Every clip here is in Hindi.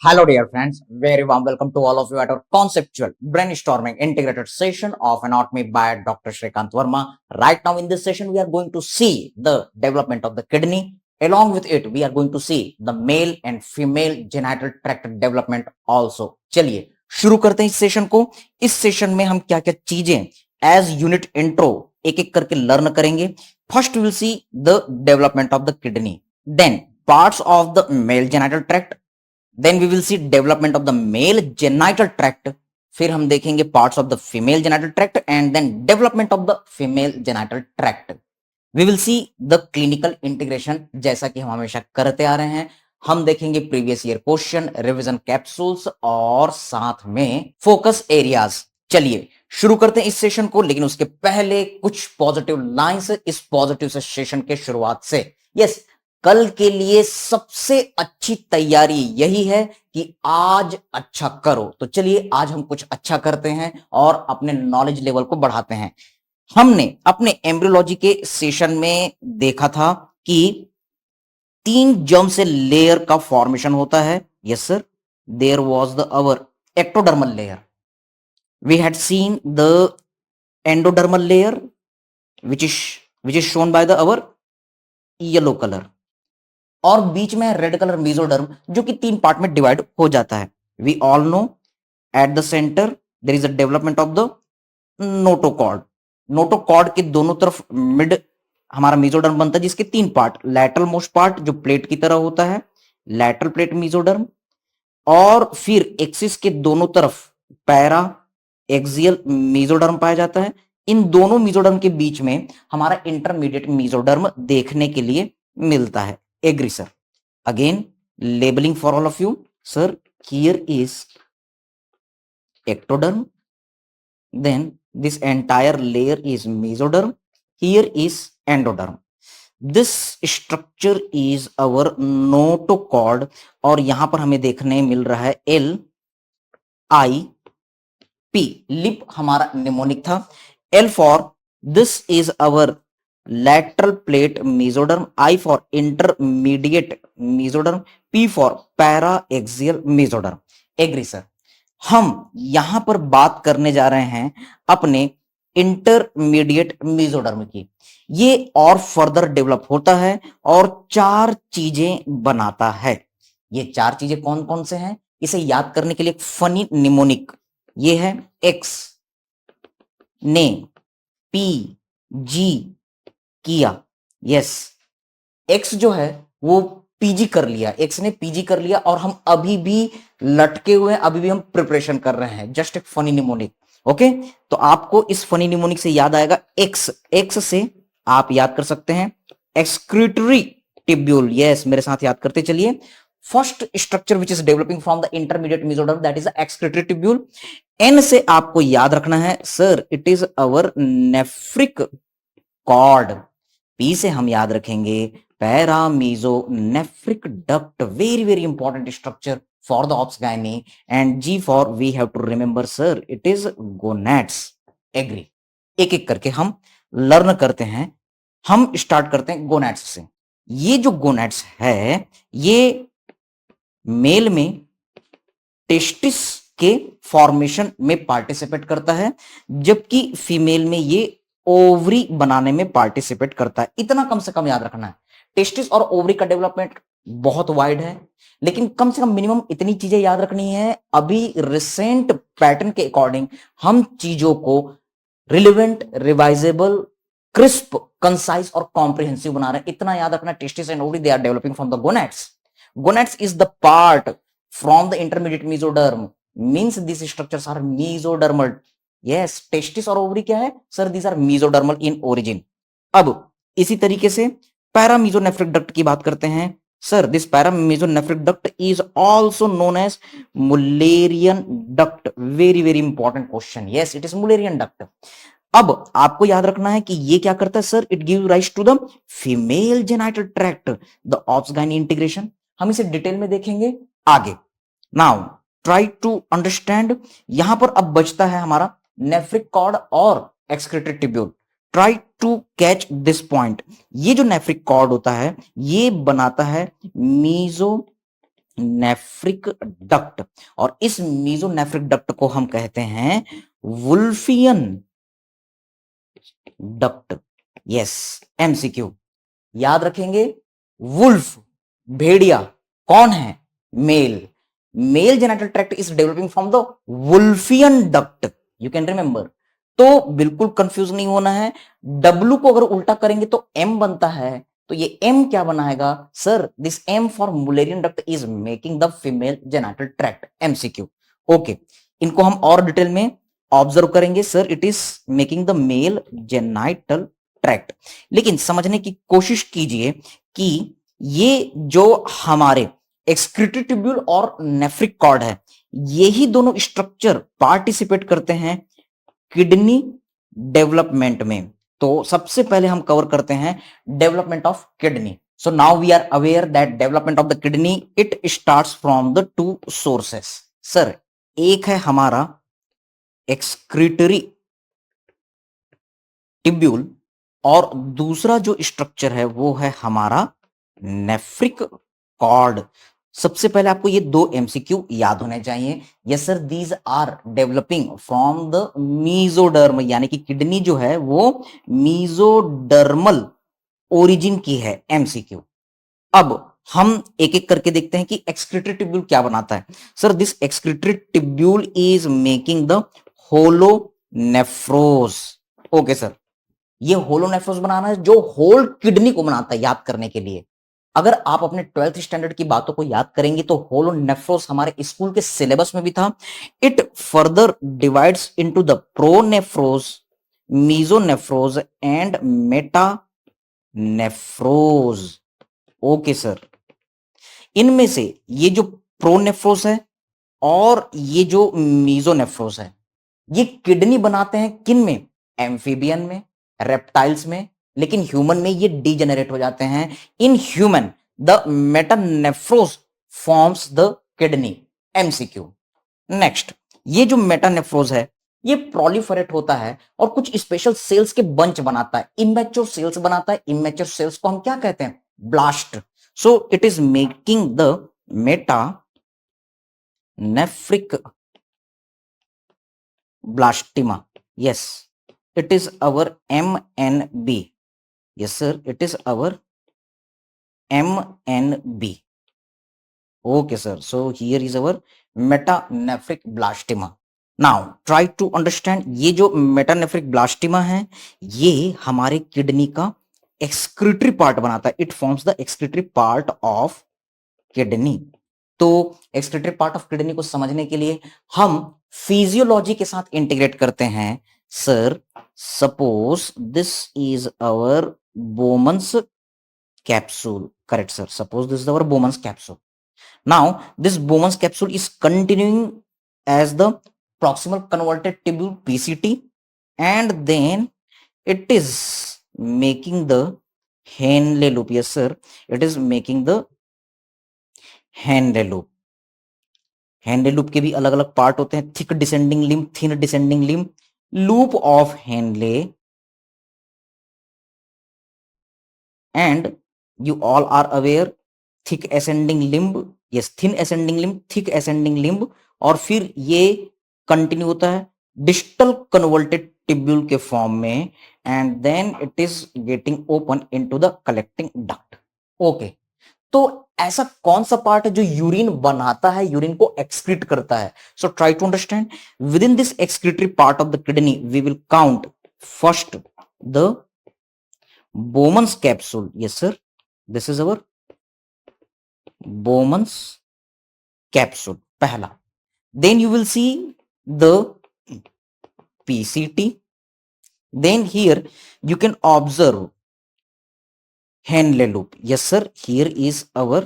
Hello, dear friends. Very warm welcome to all of you at our conceptual brainstorming integrated session of anatomy by Dr. Shrikant Verma. Right now, in this session, we are going to see the development of the kidney. Along with it, we are going to see the male and female genital tract development also. चलिए शुरू करते हैं इस सेशन को. इस सेशन में हम क्या क्या चीजें एज यूनिट इंट्रो एक एक करके लर्न करेंगे. First will see the development of the kidney, then parts of the male genital tract, then we will see development of the male genital tract, फिर हम देखेंगे parts of the female genital tract and then development of the female genital tract. We will see the clinical integration जैसा कि हम हमेशा करते आ रहे हैं. हम देखेंगे previous year question, revision capsules और साथ में फोकस एरियाज. चलिए शुरू करते हैं इस सेशन को, लेकिन उसके पहले कुछ पॉजिटिव लाइंस इस पॉजिटिव से सेशन के शुरुआत से. यस, कल के लिए सबसे अच्छी तैयारी यही है कि आज अच्छा करो. तो चलिए आज हम कुछ अच्छा करते हैं और अपने नॉलेज लेवल को बढ़ाते हैं. हमने अपने एम्ब्रियोलॉजी के सेशन में देखा था कि 3 जर्म से लेयर का फॉर्मेशन होता है. Yes sir, there was the our ectodermal layer. We had seen the endodermal layer which is shown by the our yellow colour, और बीच में रेड कलर मेसोडर्म जो कि 3 पार्ट में डिवाइड हो जाता है. We all know at the centre there is a development of the notochord. Notochord के दोनों तरफ मिड हमारा मेसोडर्म बनता है जिसके 3 पार्ट, लैटरल मोस्ट पार्ट जो प्लेट की तरह होता है, लैटरल प्लेट मेसोडर्म, और फिर एक्सिस के दोनों तरफ पैरा एक्सियल मेसोडर्म पाया जाता है. इन दोनों मेसोडर्म के बीच में हमारा इंटरमीडिएट मेसोडर्म देखने के लिए मिलता है. Agree, sir. Again, labeling for all of you. Sir, here is ectoderm. Then this entire layer is mesoderm. Here is endoderm. This structure is our notochord. और यहां पर हमें देखने मिल रहा है LIP. लिप हमारा निमोनिक था. L for this is our lateral plate mesoderm, I for intermediate mesoderm, P for paraaxial mesoderm. Agree sir. हम यहां पर बात करने जा रहे हैं अपने इंटरमीडिएट मेसोडर्म की. ये और फर्दर डेवलप होता है और 4 चीजें बनाता है. ये 4 चीजें कौन कौन से हैं, इसे याद करने के लिए एक फनी निमोनिक ये है. एक्स ने पी जी किया. यस, एक्स जो है वो पीजी कर लिया, एक्स ने पीजी कर लिया और हम अभी भी लटके हुए हैं, अभी भी हम प्रिपरेशन कर रहे हैं. जस्ट एक फनी निमोनिक. ओके, तो आपको इस फनी निमोनिक से याद आएगा एक्स. एक्स से आप याद कर सकते हैं एक्सक्रीटरी टिब्यूल. यस, मेरे साथ याद करते चलिए. First structure which is developing from the intermediate mesoderm that is excretory tubule. N से आपको याद रखना है sir it is our nephric cord. P से हम याद रखेंगे paramesonephric duct, very very important structure for the obs gynae. And G for we have to remember sir it is gonads. Agree. एक एक करके हम लर्न करते हैं. हम स्टार्ट करते हैं गोनैड्स से. ये जो गोनैड्स है ये मेल में टेस्टिस के फॉर्मेशन में पार्टिसिपेट करता है, जबकि फीमेल में ये ओवरी बनाने में पार्टिसिपेट करता है. इतना कम से कम याद रखना है. टेस्टिस और ओवरी का डेवलपमेंट बहुत वाइड है, लेकिन कम से कम मिनिमम इतनी चीजें याद रखनी है. अभी रिसेंट पैटर्न के अकॉर्डिंग हम चीजों को रिलेवेंट, रिवाइजेबल, क्रिस्प, कंसाइज और कॉम्प्रिहेंसिव बना रहे हैं. इतना याद रखना. Testis and ovary they are developing from the gonads. Gonads is the part from the intermediate mesoderm, means this structures are mesodermal. Yes, testis और ओवरी क्या है sir, these are mesodermal in origin. अब इसी तरीके से पैरामीजोनेफ्रिक डक्ट की बात करते हैं. Sir this paramesonephric duct is also known as Mullerian duct. Very very important question. Yes, it is Mullerian duct. अब आपको याद रखना है कि ये क्या करता है sir, it give rise to the female genital tract, the obs gynae integration. हम इसे डिटेल में देखेंगे आगे. Now try to understand. यहां पर अब बचता है हमारा नेफ्रिक कॉर्ड और excretory tubule. Try to catch this point. ये जो नेफ्रिक कॉर्ड होता है ये बनाता है मीजो नेफ्रिक डक्ट, और इस मीजोनेफ्रिक डक्ट को हम कहते हैं वुल्फियन डक्ट। यस, एमसीक्यू याद रखेंगे। वुल्फ, भेड़िया, कौन है? Male. Male genital tract is developing from the wolffian duct, you can remember. तो बिल्कुल कंफ्यूज नहीं होना है। डब्ल्यू को अगर उल्टा करेंगे तो एम बनता है, तो ये एम क्या बनाएगा sir? This M for Mullerian duct is making the female genital tract, MCQ. Okay, इनको हम और डिटेल में ऑब्जर्व करेंगे। Sir it is making the male genital tract. लेकिन समझने की कोशिश कीजिए कि ये जो हमारे एक्सक्रीटरी ट्यूब्यूल और नेफ्रिक कॉर्ड है, यही दोनों स्ट्रक्चर पार्टिसिपेट करते हैं किडनी डेवलपमेंट में। तो सबसे पहले हम कवर करते हैं development of kidney. So now we are aware that development of the kidney it starts from the two sources. Sir एक है हमारा एक्सक्रीटरी ट्यूब्यूल, और दूसरा जो स्ट्रक्चर है वो है हमारा नेफ्रिक कॉर्ड। सबसे पहले आपको ये दो एमसीक्यू याद होने चाहिए। Yes sir, these are developing from the mesoderm, यानी कि किडनी जो है वो मीजोडर्मल ओरिजिन की है, एमसीक्यू। अब हम एक एक करके देखते हैं कि एक्सक्रीटरी ट्यूब्यूल क्या बनाता है। Sir this excretory tubule is making the holonephros. Okay sir, ये होलोनेफ्रोज बनाना है जो होल किडनी को बनाता है, याद करने के लिए। अगर आप अपने 12th स्टैंडर्ड की बातों को याद करेंगे तो होलोनेफ्रोज हमारे स्कूल के सिलेबस में भी था। It further divides into the pronephros, mesonephros and metanephros. Okay sir, इनमें से ये जो प्रोनेफ्रोज है और ये जो मीजोनेफ्रोज है, ये किडनी बनाते हैं किन में? एम्फीबियन में, रेप्टाइल्स में। लेकिन ह्यूमन में ये डीजेनरेट हो जाते हैं। In human the metanephros forms the kidney, MCQ. Next, ये जो मेटानेफ्रोज है ये प्रोलिफरेट होता है और कुछ स्पेशल सेल्स के बंच बनाता है, इमेच्योर सेल्स बनाता है। इमेच्योर सेल्स को हम क्या कहते हैं? Blast. So it is making the metanephric blastema. Yes, it is our MNB. Yes, sir, it is our MNB. Okay, sir. So here is our metanephric blastema. Now try to understand, ये जो मेटानेफ्रिक ब्लास्टिमा है ये हमारे किडनी का एक्सक्रीटरी पार्ट बनाता है। It forms the excretory part of kidney. तो एक्सक्रीटरी पार्ट ऑफ किडनी को समझने के लिए हम फिजियोलॉजी के साथ इंटीग्रेट करते हैं। Sir suppose this is our Bowman's capsule. Correct, sir. Suppose this is our Bowman's capsule. Now, this Bowman's capsule is continuing as the proximal convoluted tubule PCT, and then it is making the Henle loop. Yes, sir. It is making the Henle loop. Henle loop के भी अलग अलग पार्ट होते हैं, thick descending limb, thin descending limb, loop of Henle, and you all are aware thick ascending limb, yes thin ascending limb, thick ascending limb, और फिर ये कंटिन्यू होता है डिस्टल कन्वर्टेड टिब्यूल के फॉर्म में, and then it is getting open into the collecting duct. Okay, तो ऐसा कौन सा पार्ट है जो यूरिन बनाता है, यूरिन को एक्सक्रीट करता है? So try to understand. Within this excretory part of the kidney we will count first the Bowman's capsule. Yes, sir. This is our Bowman's capsule. पहला. Then you will see the PCT. Then here you can observe Henle loop. Yes, sir. Here is our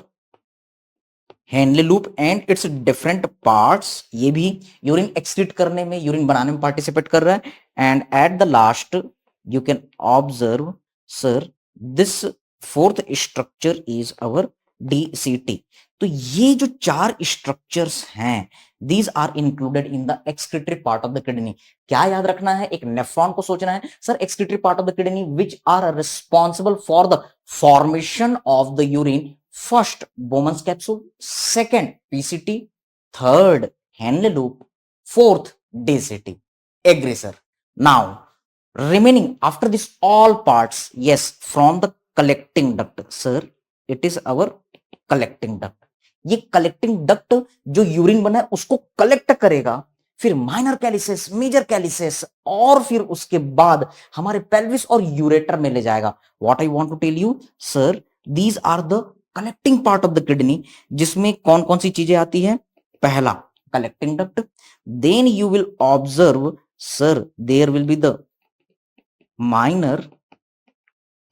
Henle loop and its different parts. ये भी यूरिन एक्सक्रीट करने में, यूरिन बनाने में पार्टिसिपेट कर रहा है. And at the last you can observe, sir, this fourth structure is our DCT. तो ये जो चार स्ट्रक्चर्स हैं, these are included in the excretory part of the kidney. क्या याद रखना है? एक नेफ्रॉन को सोचना है, sir excretory part of the kidney which are responsible for the formation of the urine First, Bowman's capsule. Second, PCT. Third, Henle loop. Fourth, DCT. Agree, sir. Now, remaining after this all parts, yes, from the collecting duct, sir, it is our collecting duct. ये कलेक्टिंग डक्ट जो यूरिन बना है उसको कलेक्ट करेगा, फिर माइनर कैलिसेस, मेजर कैलिसेस, और फिर उसके बाद हमारे पेल्विस और यूरेटर में ले जाएगा. What I want to tell you sir, these are the collecting part of the kidney, जिसमें कौन कौन सी चीजें आती है. पहला collecting duct, then you will observe sir there will be the minor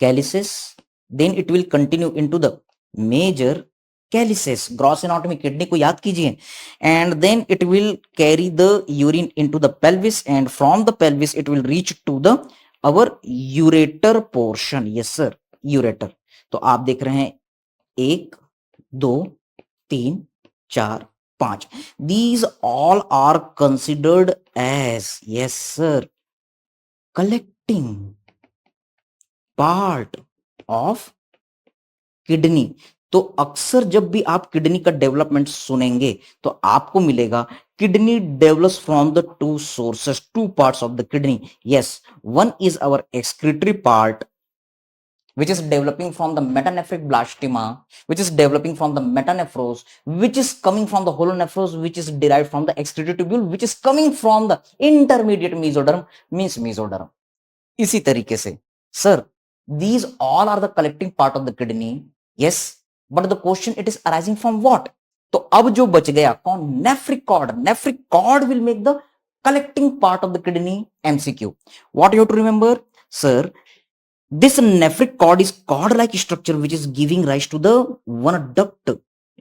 calyces, then it will continue into the major calyces. Gross anatomy kidney को याद कीजिए. And then it will carry the urine into the pelvis, and from the pelvis it will reach to the our ureter portion. Yes sir, ureter. तो आप देख रहे हैं 1 2 3 4 5. These all are considered as, yes sir, collecting part of kidney. तो अक्सर जब भी आप किडनी का डेवलपमेंट सुनेंगे तो आपको मिलेगा kidney develops from the two sources, two parts of the kidney. Yes, one is our excretory part, which is developing from the metanephric blastema, which is developing from the metanephros, which is coming from the holonephros, which is derived from the excretory tubule, which is coming from the intermediate mesoderm, means mesoderm. इसी तरीके से sir, these all are the collecting part of the kidney. Yes, but the question, it is arising from what? तो अब जो बच गया कौन? nephric cord. Nephric cord will make the collecting part of the kidney. MCQ. What you have to remember sir, this nephric cord is cord-like structure which is giving rise to the one duct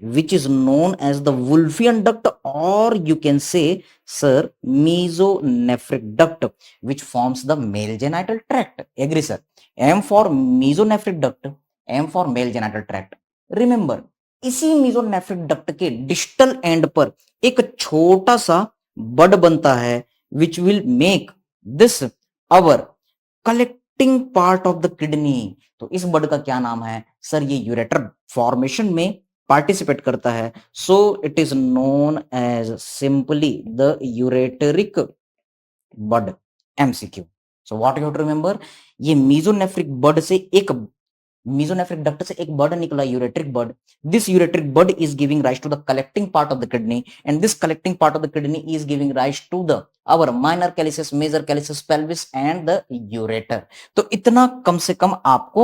which is known as the Wolffian duct, or you can say sir mesonephric duct, which forms the male genital tract. Agree sir? M for mesonephric duct, M for male genital tract. Remember, इसी mesonephric duct के distal end पर एक छोटा सा बड बनता है which will make this our collecting part of the kidney. तो इस बड का क्या नाम है सर? ये यूरेटर फॉर्मेशन में पार्टिसिपेट करता है, so it is known as simply the ureteric bud. MCQ. So what you have to remember, ये मीजोनेफ्रिक बड से एक mesonephric duct से एक बड निकला, ureteric bud. This ureteric bud is giving rise to the collecting part of the kidney, and this collecting part of the kidney is giving rise to the our minor calyces, major calyces, pelvis and the ureter. तो इतना कम से कम आपको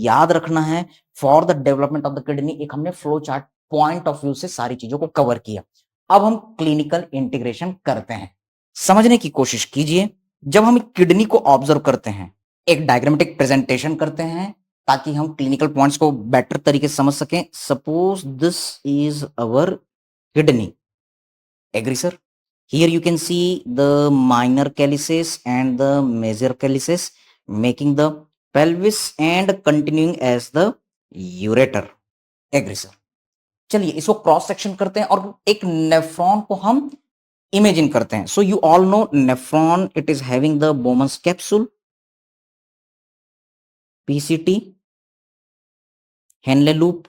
याद रखना है for the development of the kidney. एक हमने flow chart point of view से सारी चीजों को कवर किया. अब हम क्लिनिकल इंटीग्रेशन करते हैं. समझने की कोशिश कीजिए. जब हम किडनी को ऑब्जर्व करते हैं, एक डायग्रामेटिक प्रेजेंटेशन करते हैं ताकि हम क्लिनिकल पॉइंट्स को बेटर तरीके से समझ सकें. Suppose this is our kidney. Agree sir? Here you can see the minor calyces and the major calyces making the pelvis and continuing as the ureter. Agree sir? चलिए इसको क्रॉस सेक्शन करते हैं और एक नेफ्रॉन को हम इमेजिन करते हैं. So you all know nephron, it is having the Bowman's capsule, PCT, Henle loop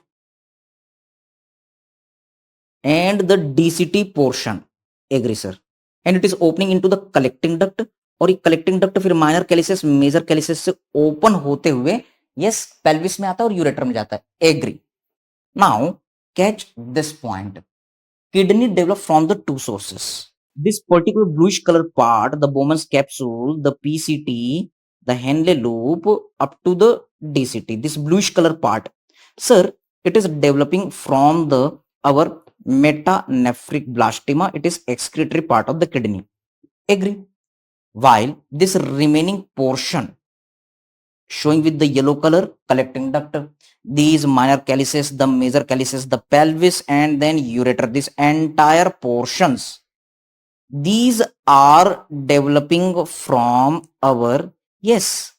and the DCT portion. Agree sir? And it is opening into the collecting duct, और ये कलेक्टिंग डक्ट फिर माइनर कैलिसेस मेजर कैलिसेस से ओपन होते हुए यस पेल्विस में आता है और यूरेटर में जाता है. Agree? Now catch this point. Kidney develop from the two sources. This particular bluish colour part, the Bowman's capsule, the PCT, the Henle loop up to the DCT, this bluish color part, sir, it is developing from the our metanephric blastema. It is excretory part of the kidney. Agree? While this remaining portion showing with the yellow color, collecting duct, these minor calyces, the major calyces, the pelvis and then ureter, these entire portions, these are developing from our yes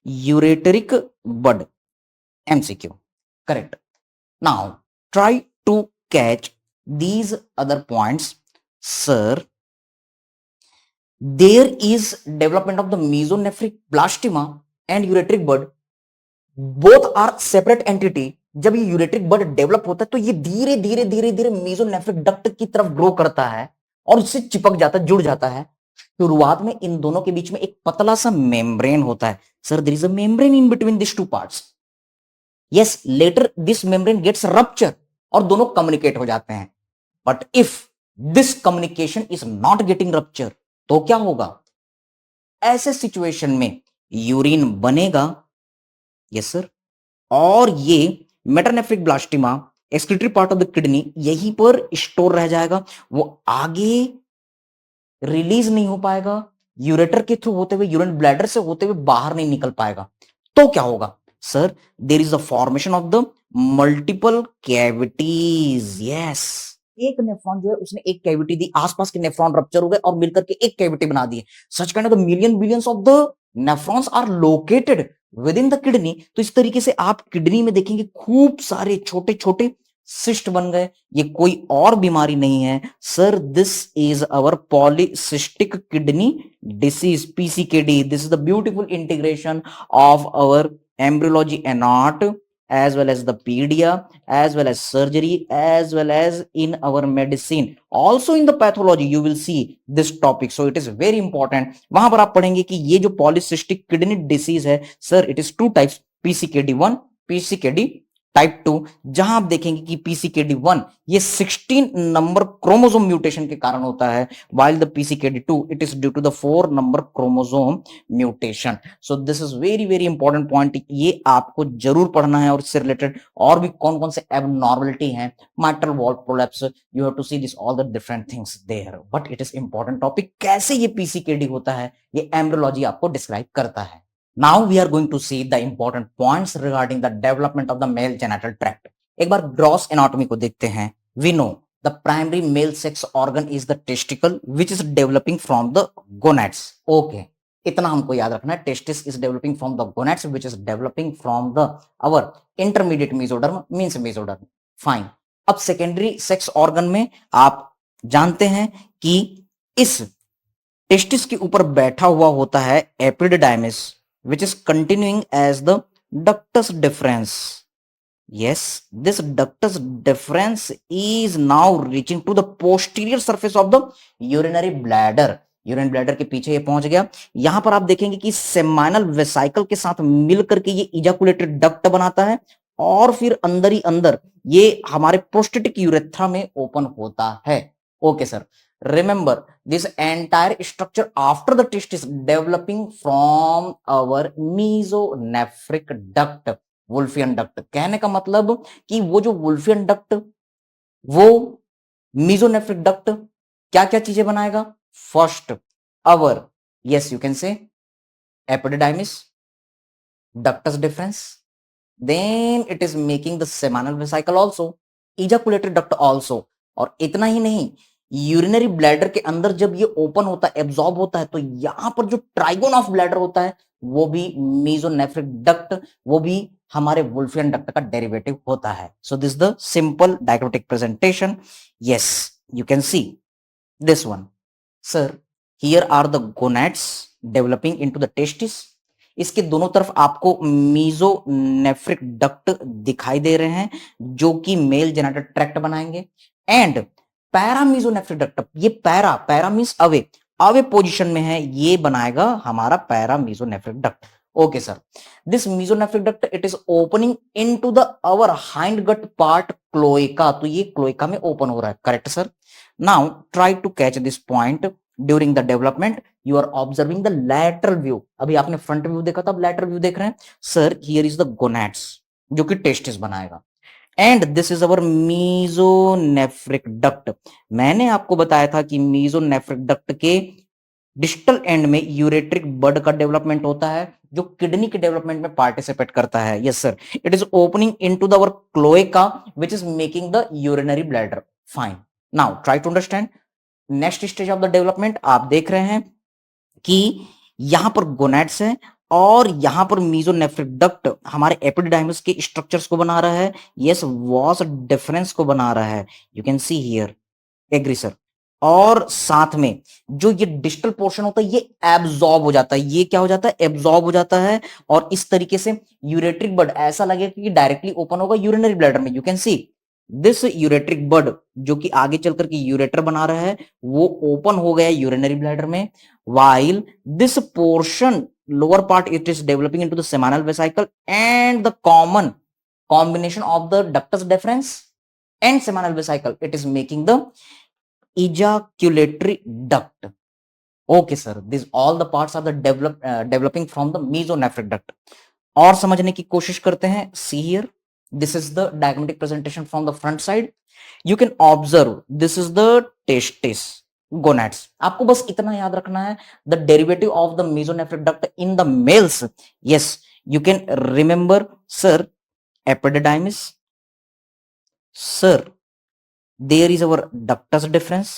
ureteric bud. MCQ. Correct. Now try to catch these other points. Sir, there is development of the mesonephric blastema and ureteric bud. Both are separate entity. जब ये यूरेट्रिक बड डेवलप होता है तो ये धीरे धीरे धीरे धीरे मेसोनेफ्रिक डक्ट की तरफ ग्रो करता है और उससे चिपक जाता है, जुड़ जाता है। शुरुआत में इन दोनों के बीच में एक पतला सा मेम्ब्रेन होता है। Sir, there is a membrane in between this two parts. Yes, later this membrane gets rupture और दोनों कम्युनिकेट हो जाते हैं। But if this communication is not getting rupture, तो क्या होगा? ऐसे सिचुएशन में यूरिन बनेगा, यस सर, और ये metanephric blastema excretory part of the kidney यहीं पर स्टोर रह जाएगा, वो आगे रिलीज नहीं हो पाएगा, यूरेटर के थ्रू होते हुए, यूरिन ब्लैडर से होते हुए बाहर नहीं निकल पाएगा। तो क्या होगा? Sir, there is the formation of the multiple cavities. Yes, एक नेफ्रॉन जो है उसने एक कैविटी दी, आसपास के नेफ्रॉन रप्चर हो गए और मिलकर के एक कैविटी बना दी। Such kind of the million billions of the nephrons are located within the kidney. तो इस तरीके से आप किडनी में देखेंगे खूब सारे छोटे छोटे सिस्ट बन गए। ये कोई और बीमारी नहीं है sir, this is our polycystic kidney disease, PCKD. This is the beautiful integration of our embryology anat as well as the pedia as well as surgery as well as in our medicine, also in the pathology you will see this topic, so it is very important। वहां पर आप पढ़ेंगे कि ये जो पॉलीसिस्टिक किडनी डिसीज है sir, it is two types, PCKD 1, PCKD type 2। जहां आप देखेंगे कि पीसीकेडी 1 ये 16 नंबर क्रोमोसोम म्यूटेशन के कारण होता है, while the PCKD2 it is due to the 4 number chromosome mutation। so this is very very important point, ये आपको जरूर पढ़ना है। और इससे रिलेटेड और भी कौन कौन से एबनॉर्मलिटी हैं, mitral valve prolapse, you have to see this all the different things there, but it is important topic। कैसे ये PCKD होता है ये एम्ब्रियोलॉजी आपको डिस्क्राइब करता है। Now we are going to see the important points regarding the development of the male genital tract। एक बार gross anatomy को देखते हैं। We know the primary male sex organ is the testicle which is developing from the gonads। Okay, इतना हमको याद रखना है, testis is developing from the gonads which is developing from the our intermediate mesoderm means mesoderm। Fine। अब secondary sex organ में आप जानते हैं कि इस टेस्टिस के ऊपर बैठा हुआ होता है epididymis which is continuing as the ductus deferens। Yes, this ductus deferens is now reaching to the posterior surface of the urinary bladder। Urine bladder के पीछे ये पहुंच गया। यहां पर आप देखेंगे कि सेमाइनल वेसाइकल के साथ मिलकर के ये इजाकुलेटेड डक्ट बनाता है और फिर अंदर ही अंदर ये हमारे प्रोस्टेटिक यूरेथ्रा में ओपन होता है। Okay sir, remember this entire structure after the testis developing from our mesonephric duct, वुल्फियन duct. कहने का मतलब कि वो जो वुल्फियन डक्ट, वो mesonephric डक्ट क्या क्या चीजें बनाएगा? First our, yes you can say epididymis, ductus deferens, then it is making the seminal vesicle also, ejaculated duct also। और इतना ही नहीं, यूरिनरी ब्लैडर के अंदर जब ये ओपन होता है, एब्जॉर्ब होता है, तो यहां पर जो ट्राइगोन ऑफ ब्लैडर होता है वो भी मेसोनेफ्रिक डक्ट, वो भी हमारे वुल्फियन डक्ट का डेरिवेटिव होता है। So this the simple diagrammatic presentation. Yes, you can see this one sir, here are the gonads developing into the testis. इसके दोनों तरफ आपको मेसोनेफ्रिक डक्ट दिखाई दे रहे हैं जो कि मेल जेनिटल ट्रैक्ट बनाएंगे। एंड पैरामीजोनेफ्रिक डक्ट, ये para means away, away position में है, ये बनाएगा हमारा paramesonephric duct. Okay sir, this mesonephric duct it is opening into the our hind gut part cloaca. तो ये क्लोएका में ओपन हो रहा है, correct sir. Now try to catch this point during the development. You are observing the lateral view. अभी आपने फ्रंट व्यू देखा था, अब लैटरल व्यू देख रहे हैं। Sir, here is the gonads जो कि टेस्टिस बनाएगा and this is our mesonephric duct. मैंने आपको बताया था कि मीजोनेफ्रिक डक्ट के डिस्टल एंड में यूरेट्रिक बड का डेवलपमेंट होता है जो किडनी के डेवलपमेंट में पार्टिसिपेट करता है। Yes sir, it is opening into the our cloaca which is making the urinary bladder. Fine, now try to understand next stage of the development. आप देख रहे हैं कि यहां पर गोनैड्स हैं और यहां पर मीजोनेफ्रिक डक्ट हमारे एपिडिडाइमिस के स्ट्रक्चर्स को बना रहा है। यस, वॉस डिफरेंस को बना रहा है। You can see here, agree sir. और साथ में जो ये डिस्टल पोर्शन होता है ये एब्जॉर्ब हो जाता है, ये क्या हो जाता है, एब्जॉर्ब हो जाता है। और इस तरीके से यूरेट्रिक बड ऐसा लगेगा कि डायरेक्टली ओपन होगा यूरिनरी ब्लैडर में। You can see this ureteric bud जो कि आगे चल करके यूरेटर बना रहा है वो ओपन हो गया यूरिनरी ब्लैडर में, while this portion lower part it is developing into the seminal vesicle and the common combination of the ductus deferens and seminal vesicle it is making the ejaculatory duct. Okay sir, these all the parts are the developing from the mesonephric duct. और समझने की कोशिश करते हैं। see here, this is the diagrammatic presentation from the front side. You can observe this is the testis gonads. आपको बस इतना याद रखना है, the derivative of the mesonephric duct in the males. Yes, you can remember sir, epididymis, sir, there is our ductus deferens,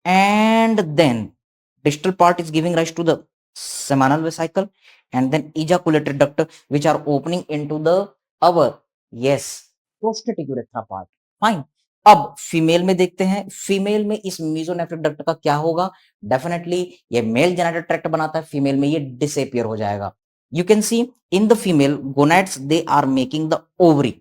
and then distal part is giving rise to the seminal vesicle, and then ejaculatory duct which are opening into the our yes prostatic urethra part. Fine. अब फीमेल में देखते हैं, फीमेल में इस मीजोनेफ्रिक डक्ट का क्या होगा। डेफिनेटली ये मेल जेनिटल ट्रैक्ट बनाता है, फीमेल में ये डिसअपियर हो जाएगा। You can see in the female gonads they are making the ovary.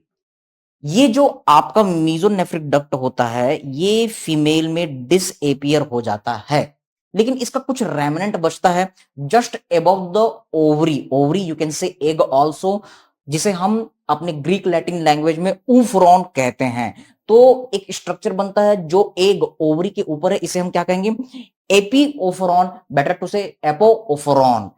ये जो आपका मीजोनेफ्रिक डक्ट होता है ये फीमेल में डिसएपियर हो जाता है, लेकिन इसका कुछ रेमनेंट बचता है just above the ovary. Ovary you can say egg also, जिसे हम अपने ग्रीक लैटिन लैंग्वेज में ऊफरॉन कहते हैं। तो एक स्ट्रक्चर बनता है जो एग ओवरी के ऊपर है, इसे हम क्या कहेंगे, एपीओफरॉन, बेटर टू से एपोओफरॉन।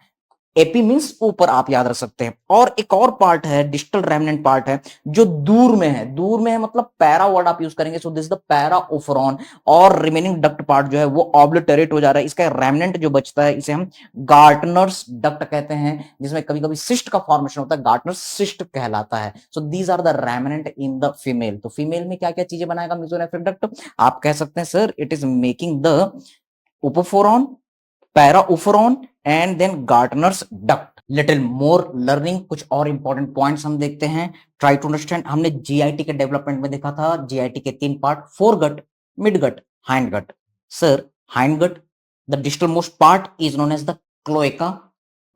एपी मींस ऊपर, आप याद रख सकते हैं। और एक और पार्ट है, डिस्टल रेमनेंट पार्ट है जो दूर में है, दूर में है मतलब पैरा वर्ड आप यूज करेंगे, सो दिस द पैराओफरॉन। और रिमेनिंग डक्ट पार्ट जो है वो ऑब्लिटरेट हो जा रहा है, इसका रेमनेंट जो बचता है इसे हम गार्टनर्स डक्ट कहते हैं, जिसमें कभी कभी सिस्ट का फॉर्मेशन होता है, गार्टनर सिस्ट कहलाता है। So these are the remnant in the female. तो फीमेल में क्या क्या चीजें बनाएगा मीजोनेफ्रिक डक्ट, आप कह सकते हैं sir it is making the epoophoron, paraoophoron and then Gartner's duct. Little more learning, कुछ और इंपॉर्टेंट पॉइंट्स हम देखते हैं, ट्राई टू अंडरस्टैंड। हमने जीआईटी के डेवलपमेंट में देखा था, जीआईटी के 3 part, foregut, midgut, hindgut. Sir hindgut the distal most part is known as the cloaca.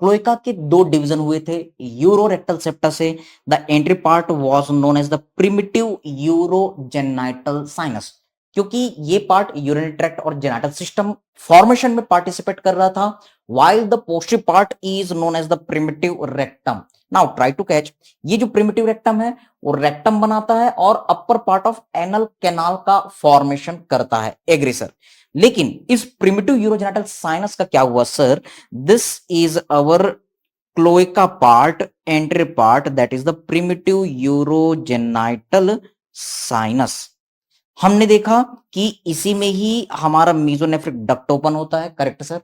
Cloaca के 2 डिवीजन हुए थे यूरोरेक्टल सेप्टा से। The entry part was known as the primitive urogenital sinus, क्योंकि ये पार्ट यूरिनरी ट्रैक्ट और जेनाइटल सिस्टम फॉर्मेशन में पार्टिसिपेट कर रहा था, while the posterior part is known as the primitive rectum. Now try to catch, ये जो primitive rectum है वो rectum बनाता है और upper part of anal canal का formation करता है, एग्री सर। लेकिन इस primitive urogenital sinus का क्या हुआ sir, this is our cloaca part, entry part, that is the primitive urogenital sinus। हमने देखा कि इसी में ही हमारा मीजोनेफ्रिक डक्ट ओपन होता है, करेक्ट सर।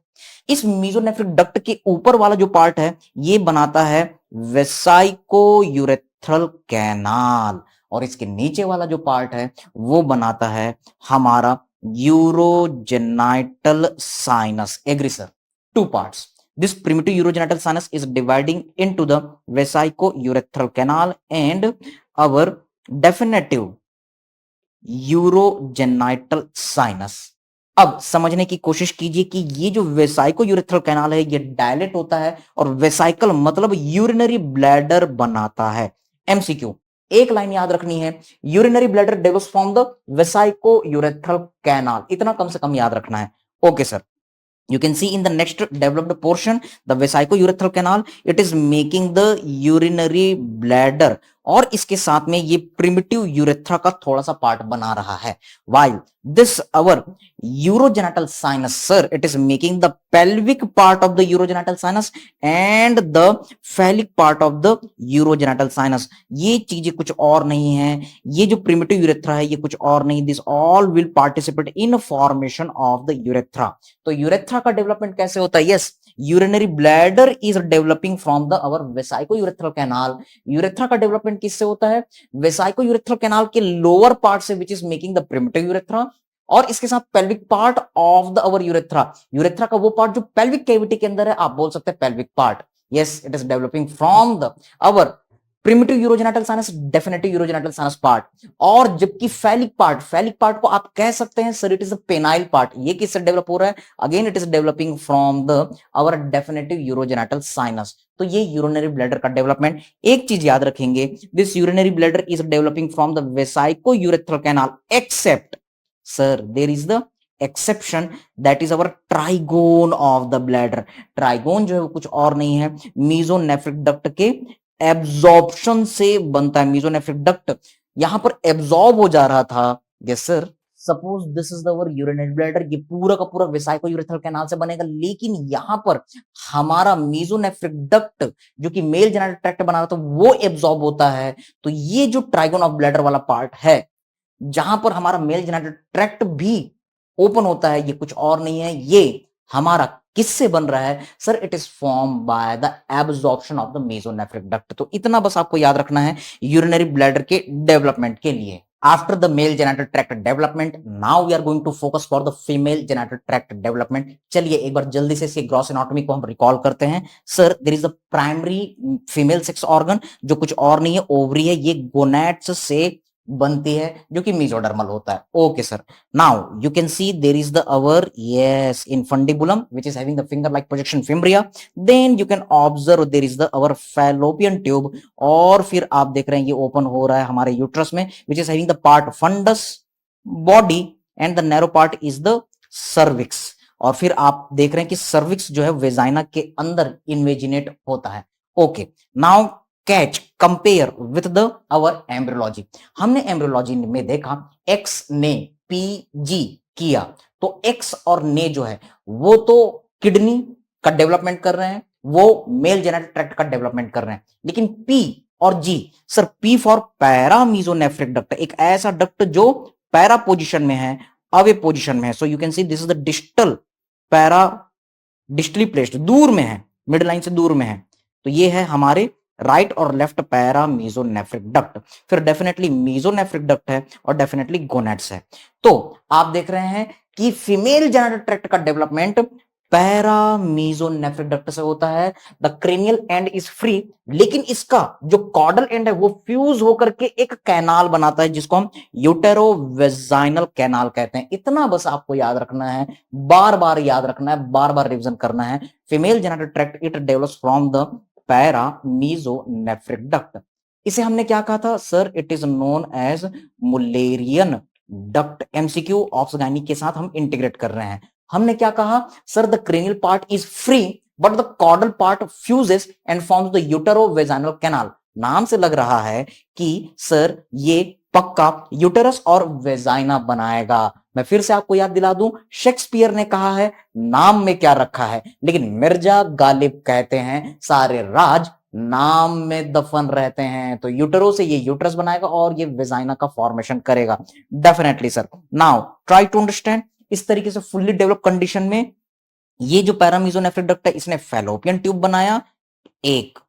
इस मीजोनेफ्रिक डक्ट के ऊपर वाला जो पार्ट है ये बनाता है वेसाइको यूरेथ्रल कैनाल, और इसके नीचे वाला जो पार्ट है वो बनाता है हमारा urogenital sinus, agree sir. 2 parts, this primitive urogenital sinus is dividing into the vesico-urethral canal and our definitive urogenital sinus. अब समझने की कोशिश कीजिए कि ये जो वेसाइको यूरेथ्रल कैनाल है ये डायलेट होता है, और वेसाइकल मतलब यूरिनरी ब्लैडर बनाता है। एमसीक्यू, एक लाइन याद रखनी है, urinary bladder develops from the vesico urethral canal, इतना कम से कम याद रखना है। Okay sir, you can see in the next developed portion the vesico-urethral canal, it is making the urinary bladder, और इसके साथ में ये primitive urethra का थोड़ा सा पार्ट बना रहा है। while this our urogenital sinus sir, it is making the pelvic part of the urogenital sinus and the phallic part of the urogenital sinus। ये चीजें कुछ और नहीं है, ये जो primitive urethra है ये कुछ और नहीं, this all will participate in formation of the urethra। तो यूरेथ्रा का डेवलपमेंट कैसे होता है, yes, urinary bladder is developing from the our vesico urethral canal. Urethra का डेवलपमेंट किससे होता है, वेसाइको यूरेथ्रल कैनाल के लोअर पार्ट से, which is making the primitive urethra, और इसके साथ pelvic part of the our urethra. Urethra का वो पार्ट जो पेल्विक कैविटी के अंदर है, आप बोल सकते हैं pelvic part, yes, it is developing from the our primitive urogenital sinus, definitive urogenital sinus part, और जबकि फैलिक पार्ट को आप कह सकते हैं sir it is a penile part. ये किससे डेवलप हो रहा है? Again it is developing from the our definitive urogenital sinus. तो ये यूरिनरी ब्लैडर का डेवलपमेंट। एक चीज याद रखेंगे, this urinary bladder is developing from the vesico urethral canal, except sir there is the exception, that is our trigone of the bladder. Trigone जो है वो कुछ और नहीं है, मीजोनेफ्रिक डक्ट के एब्जॉर्प्शन से बनता है। मीजोनेफ्रिक डक्ट यहां पर एब्जॉर्ब हो जा रहा था। Yes sir, suppose this is our urinary bladder, ये पूरा का पूरा वेसाइको यूरेथ्रल कैनाल से बनेगा, लेकिन यहां पर हमारा मीजोनेफ्रिक डक्ट जो कि मेल जेनिटल ट्रैक्ट बना रहा था वो एब्जॉर्ब होता है। तो ये जो ट्राइगोन ऑफ ब्लैडर वाला पार्ट है जहां पर हमारा मेल जेनिटल ट्रैक्ट भी ओपन होता है, ये कुछ और नहीं है, ये हमारा किससे बन रहा है sir? It is form by the absorption of the mesonephric duct. तो इतना बस आपको याद रखना है यूरिनरी ब्लैडर के डेवलपमेंट के लिए। After the male genital tract development, now we are going to focus for the female genital tract development. चलिए एक बार जल्दी से इसके ग्रॉस एनाटॉमी को हम रिकॉल करते हैं। Sir there is the primary female sex organ जो कुछ और नहीं है, ओवरी है, ये गोनैड्स से बनती है जो कि मेसोडर्मल होता है। Okay sir, now you can see there is the our yes infundibulum which is having the finger like projection fimbria, then you can observe there is the our fallopian tube, और फिर आप देख रहे हैं ये ओपन हो रहा है हमारे यूट्रस में which is having the part fundus body and the narrow part is the cervix, और फिर आप देख रहे हैं कि सर्विक्स जो है वेजाइना के अंदर इन्वेजिनेट होता है। Okay, now catch compare with the our embryology. हमने एम्ब्रियोलॉजी में देखा एक्स ने पीजी किया, तो एक्स और ने जो है वो तो किडनी का डेवलपमेंट कर रहे हैं, वो मेल जेनिटल ट्रैक्ट का डेवलपमेंट कर रहे हैं, लेकिन पी और जी, सर पी फॉर पैरामीजोनेफ्रिक डक्ट, एक ऐसा डक्ट जो पैरा पोजिशन में है, अवे पोजिशन में है। So you can see this is the distal para, distally placed, दूर में है, मिड लाइन से दूर में है। तो ये है हमारे राइट और लेफ्ट पैरा मीजोनेफ्रिक डक्ट। फिर डेफिनेटली मीजोनेफ्रिक डक्ट है और डेफिनेटली गोनेट्स है। तो आप देख रहे हैं कि फीमेल जेनिटल ट्रैक्ट का डेवलपमेंट पैरा मीजोनेफ्रिक डक्ट से होता है। The cranial and is free, लेकिन इसका जो कॉर्डल एंड है वो फ्यूज होकर के एक कैनाल बनाता है जिसको हम यूटेरोवेजाइनल कैनाल कहते हैं। इतना बस आपको याद रखना है, बार बार याद रखना है, बार बार रिविजन करना है। Female genital tract it develops from the para mesonephric duct. इसे हमने क्या कहा था sir? It is known as Mullerian duct. MCQ of gynae के साथ हम इंटीग्रेट कर रहे हैं। हमने क्या कहा sir? The cranial part is free but the caudal part fuses and forms the uterovaginal canal. नाम से लग रहा है कि सर ये पक्का यूटेरस और वेजाइना बनाएगा। मैं फिर से आपको याद दिला दूं, शेक्सपियर ने कहा है नाम में क्या रखा है, लेकिन मिर्जा गालिब कहते हैं सारे राज नाम में दफन रहते हैं। तो यूटेरो से ये यूटरस बनाएगा और ये वेजाइना का फॉर्मेशन करेगा। Definitely sir, now try to understand. इस तरीके से फुल्ली डेवलप कंडीशन में ये जो पैरामीजोनेफ्रिक डक्ट है इसने फैलोपियन ट्यूब बनाया एक,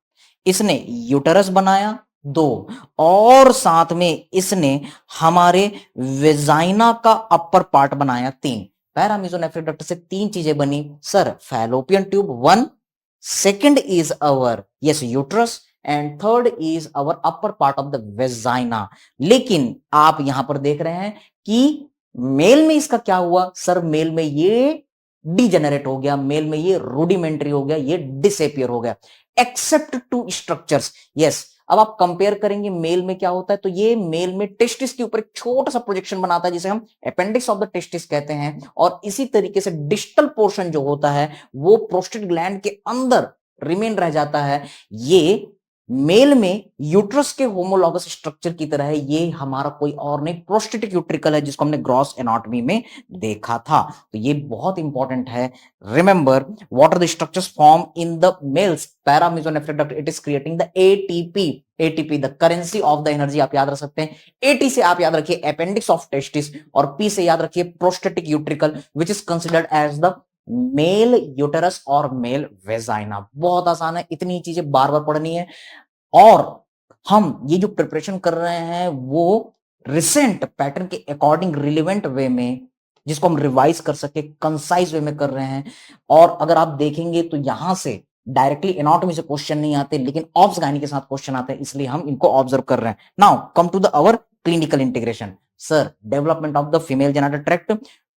इसने यूटेरस बनाया दो, और साथ में इसने हमारे वेजाइना का अपर पार्ट बनाया तीन। पैरामीजोनेफ्रिक डक्ट से तीन चीजें बनी sir, fallopian tube one, second is our yes uterus, and third is our upper part of the vagina. लेकिन आप यहां पर देख रहे हैं कि मेल में इसका क्या हुआ सर? मेल में ये डिजेनरेट हो गया, मेल में ये रूडिमेंट्री हो गया, ये डिसअपियर हो गया, एक्सेप्ट टू स्ट्रक्चर्स। यस, अब आप कंपेयर करेंगे मेल में क्या होता है, तो ये मेल में टेस्टिस के ऊपर एक छोटा सा प्रोजेक्शन बनाता है जिसे हम अपेंडिक्स ऑफ द टेस्टिस कहते हैं, और इसी तरीके से डिस्टल पोर्शन जो होता है वो प्रोस्टेट ग्लैंड के अंदर रिमेन रह जाता है। ये मेल में यूट्रस के होमोलॉगस स्ट्रक्चर की तरह है, ये हमारा कोई और नहीं प्रोस्टेटिक यूट्रिकल है जिसको हमने ग्रॉस एनाटॉमी में देखा था। तो ये बहुत इंपॉर्टेंट है। Remember what are the structures form in the males paramesonephric duct, it is creating the ATP. ATP the currency of the energy आप याद रख सकते हैं। एटी से आप याद रखिए अपेंडिक्स ऑफ टेस्टिस, और पी से याद रखिए prostatic utricle which is considered as the male uterus और मेल वेजाइना। बहुत आसान है, इतनी चीजें बार बार पढ़नी है। और हम ये जो प्रिपरेशन कर रहे हैं वो रिसेंट पैटर्न के अकॉर्डिंग रिलेवेंट वे में, जिसको हम रिवाइज कर सके, कंसाइज वे में कर रहे हैं। और अगर आप देखेंगे तो यहां से डायरेक्टली एनाटॉमी से क्वेश्चन नहीं आते, लेकिन ऑब्स गायनी के साथ क्वेश्चन आते हैं, इसलिए हम इनको ऑब्जर्व कर रहे हैं। Now come to the our clinical integration. Sir, development of the female genital tract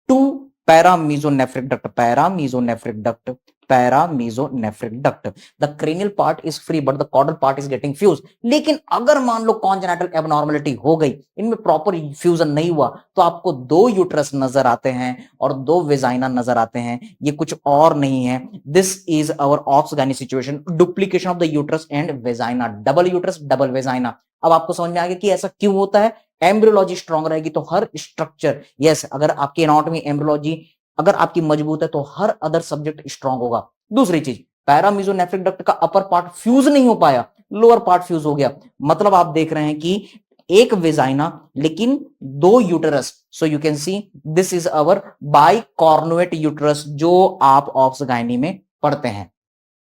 to paramesonephric duct, paramesonephric duct, paramesonephric duct. The cranial part is free but the caudal part is getting fuse. लेकिन अगर मान लो कॉन्जेनिटल एबनॉर्मलिटी हो गई, इनमें प्रॉपर फ्यूजन नहीं हुआ, तो आपको दो यूट्रस नजर आते हैं और दो वेजाइना नजर आते हैं, ये कुछ और नहीं है। This is our obs gynae situation, duplication of the uterus and vagina, double uterus double vagina. अब आपको समझ में आ गया कि ऐसा क्यों होता है। एम्ब्रियोलॉजी स्ट्रांग रहेगी तो हर स्ट्रक्चर, यस, अगर आपकी एनाटॉमी एम्ब्रियोलॉजी अगर आपकी मजबूत है तो हर अदर सब्जेक्ट स्ट्रांग होगा। दूसरी चीज, पैरामीजोनेफ्रिक डक्ट का अपर पार्ट फ्यूज नहीं हो पाया, लोअर पार्ट फ्यूज हो गया। मतलब आप देख रहे हैं कि एक वेजाइना लेकिन दो uterus. So you can see this is our bicornuate uterus, जो आप ऑब्स गायनी में पढ़ते हैं।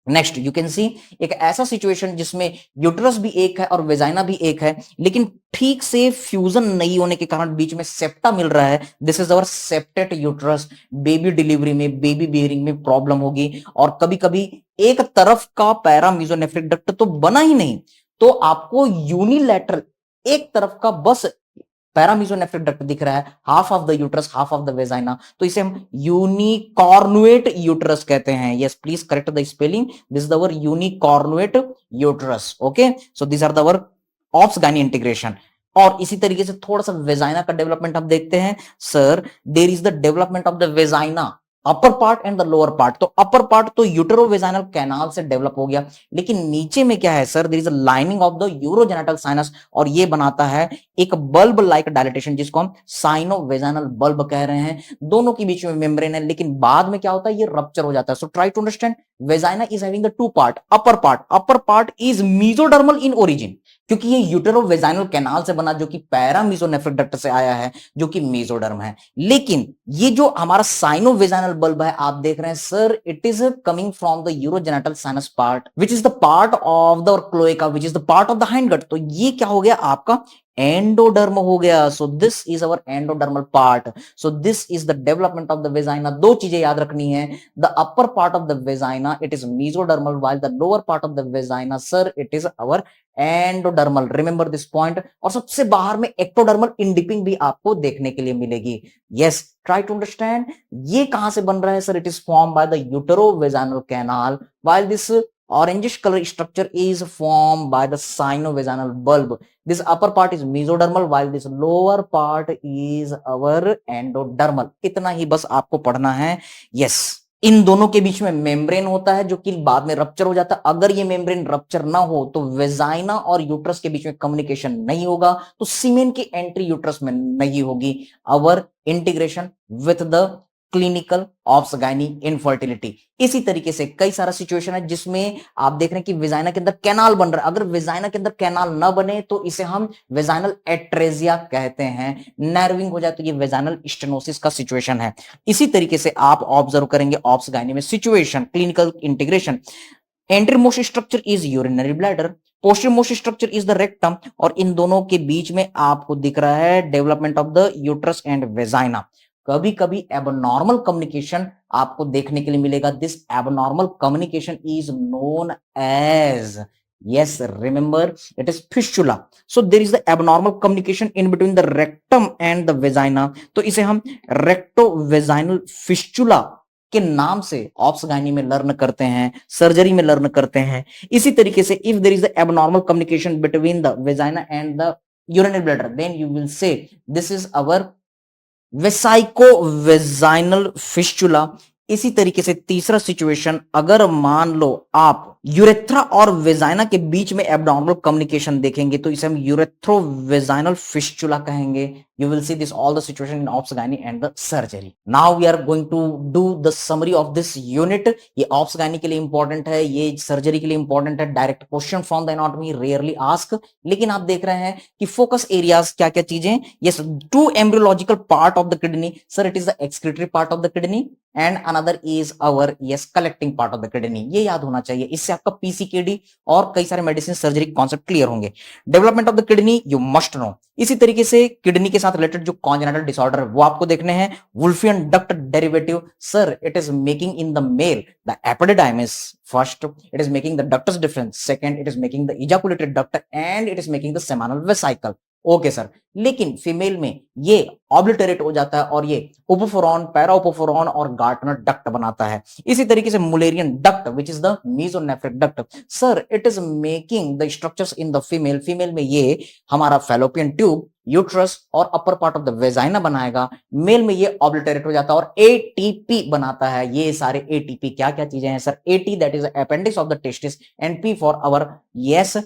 नेक्स्ट यू कैन सी एक ऐसा सिचुएशन जिसमें यूट्रस भी एक है और वेजाइना भी एक है, लेकिन ठीक से फ्यूजन नहीं होने के कारण बीच में सेप्टा मिल रहा है। This is our septate uterus. Baby delivery में, बेबी बियरिंग में प्रॉब्लम होगी, और कभी कभी एक तरफ का पैरामीजोनेफ्रिक डक्ट तो बना ही नहीं, तो आपको यूनिलैटरल एक तरफ का बस पैरामीजोनेफ्रिक डक्ट दिख रहा है, half of the uterus half of the vagina, तो इसे हम यूनिकॉर्नुएट यूट्रस कहते हैं। Yes, please correct the spelling, this is our unicornuate uterus. Okay, so this are the our obs gynae integration. और इसी तरीके से थोड़ा सा वेजाइना का डेवलपमेंट हम देखते हैं। Sir, there is the development of the vagina, upper part and the lower part. तो अपर पार्ट तो यूटेरोवेजाइनल कैनाल से डेवलप हो गया, लेकिन नीचे में क्या है sir, there is a lining of the urogenital sinus, और ये बनाता है एक बल्ब लाइक डायलेटेशन, जिसको हम साइनोवेजाइनल बल्ब कह रहे हैं। दोनों के बीच में मेम्ब्रेन है, लेकिन बाद में क्या होता है, ये रप्चर हो जाता है। So try to understand, vagina is having the two part, upper part is mesodermal in origin, क्योंकि ये यूटेरोवेजाइनल कैनाल से बना, जो कि पैरामीजोनेफ्रिक डक्ट से आया है, जो कि मेसोडर्म है। लेकिन ये जो हमारा साइनोवेजाइनल बल्ब है, आप देख रहे हैं sir, it is coming from the urogenital sinus part, which is the part of the cloaca, which is the part of the hind gut. तो ये क्या हो गया, आपका एंडोडर्म हो गया। So this is our endodermal part. So this is the development of the vagina. दो चीजें याद रखनी है, the upper part of the vagina it is mesodermal, while the lower part of the vagina sir it is our endodermal. Remember this point. और सबसे बाहर में एक्टोडर्मल इंडिपिंग भी आपको देखने के लिए मिलेगी। यस, ट्राई टू अंडरस्टैंड, ये कहां से बन रहा है sir, it is form by the uterovaginal canal, while this orangish color structure is formed by the sinovaginal bulb. This upper part is mesodermal while this lower part is our endodermal. इतना ही बस आपको पढ़ना है। yes, इन दोनों के बीच में मेम्ब्रेन होता है, जो कि बाद में रप्चर हो जाता है। अगर ये मेम्ब्रेन रप्चर ना हो तो वेजाइना और यूट्रस के बीच में कम्युनिकेशन नहीं होगा, तो सीमेन की एंट्री यूट्रस में नहीं होगी। Our integration with the clinical obs gynae infertility. इसी तरीके से कई सारा सिचुएशन है जिसमें आप देख रहे हैं कि वेजाइना के अंदर कैनाल बन रहा है। अगर वेजाइना के अंदर कैनाल ना बने तो इसे हम वेजाइनल एट्रेजिया कहते हैं। नर्विंग हो जाए तो ये वेजाइनल स्टेनोसिस का सिचुएशन है। इसी तरीके से आप ऑब्जर्व करेंगे ऑब्स गायनी में situation clinical integration. Entry most structure is urinary bladder, posterior most structure is the rectum, और इन दोनों के बीच में आपको दिख रहा है development of the uterus and vagina. कभी कभी एबनॉर्मल कम्युनिकेशन आपको देखने के लिए मिलेगा। This abnormal communication is known as, yes, remember, it is fistula. So there is the abnormal communication in between the rectum and the vagina, तो इसे हम rectovaginal fistula के नाम से ऑब्स गायनी में लर्न करते हैं, सर्जरी में लर्न करते हैं। इसी तरीके से if there is the abnormal communication between the vagina and the urinary bladder, then you will say this is our vesicovaginal fistula. इसी तरीके से तीसरा सिचुएशन, अगर मान लो आप यूरेथ्रा और वेजाइना के बीच में एब्डोमिनल कम्युनिकेशन देखेंगे तो इसे हम यूरेथ्रोवेजाइनल फिस्टुला कहेंगे। You will see this all the situation in obs gynae and the surgery. Now we are going to do the summary of this unit. ये ऑब्स गायनी के लिए इंपॉर्टेंट है, ये सर्जरी के लिए इंपॉर्टेंट है। Direct question from the anatomy rarely ask, लेकिन आप देख रहे हैं कि फोकस एरियाज क्या क्या चीजें। Yes, two embryological part of the kidney, sir it is the excretory part of the kidney, and another is our yes collecting part of the kidney. ये याद होना चाहिए, इससे आपका पीसीकेडी और कई सारे मेडिसिन सर्जरी कॉन्सेप्ट क्लियर होंगे। Development of the kidney you must know. इसी तरीके से किडनी के साथ रिलेटेड जो कॉन्जेनिटल डिसऑर्डर है वो आपको देखने हैं। Wolffian duct derivative sir, it is making in the male the epididymis first, it is making the ductus difference, second it is making the ejaculated duct and it is making the seminal vesicle। Okay sir, लेकिन फीमेल में ये ऑब्लिटरेट हो जाता है और ये उपोफोरॉन, पैराउपोफोरॉन और गार्टनर डक्ट बनाता है। इसी तरीके से Mullerian duct which is the mesonephric duct, sir it is making the structures in the female. Female में ये हमारा फैलोपियन ट्यूब, यूट्रस और अपर पार्ट ऑफ द वेजाइना बनाएगा। मेल में ये ऑब्लिटरेट हो जाता है और एटीपी बनाता है। ये सारे एटीपी क्या क्या चीजें हैं sir? A T that is appendix of the testis and P for our yes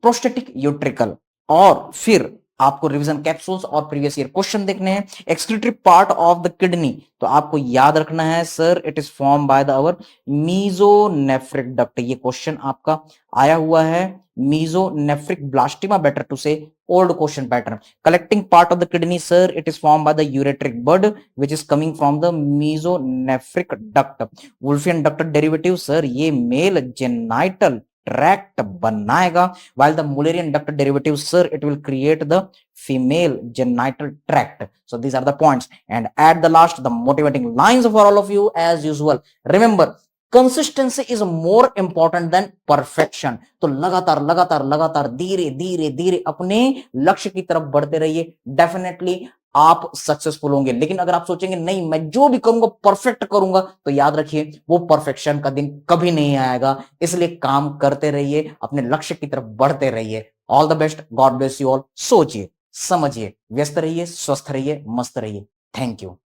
prostatic utricle. और फिर आपको रिवीजन कैप्सूल्स और प्रीवियस ईयर क्वेश्चन देखने हैं। Excretory part of the kidney, तो आपको याद रखना है sir it is form by the our mesonephric duct. ये क्वेश्चन आपका आया हुआ है, mesonephric blastema, better to say old question pattern. Collecting part of the kidney sir it is form by the ureteric bud which is coming from the mesonephric duct. Wolffian duct derivative sir ये मेल जेनाइटल ट्रैक्ट बनाएगा, while the Mullerian duct derivative sir it will create the female genital tract। So these are the points, and at the last the motivating lines for all of you as usual, remember consistency is more important than perfection। तो लगातार लगातार लगातार धीरे धीरे धीरे अपने लक्ष्य की तरफ बढ़ते रहिए, डेफिनेटली आप सक्सेसफुल होंगे। लेकिन अगर आप सोचेंगे नहीं मैं जो भी करूंगा परफेक्ट करूंगा, तो याद रखिए वो परफेक्शन का दिन कभी नहीं आएगा। इसलिए काम करते रहिए, अपने लक्ष्य की तरफ बढ़ते रहिए। All the best, God bless you all. सोचिए, समझिए, व्यस्त रहिए, स्वस्थ रहिए, मस्त रहिए। Thank you.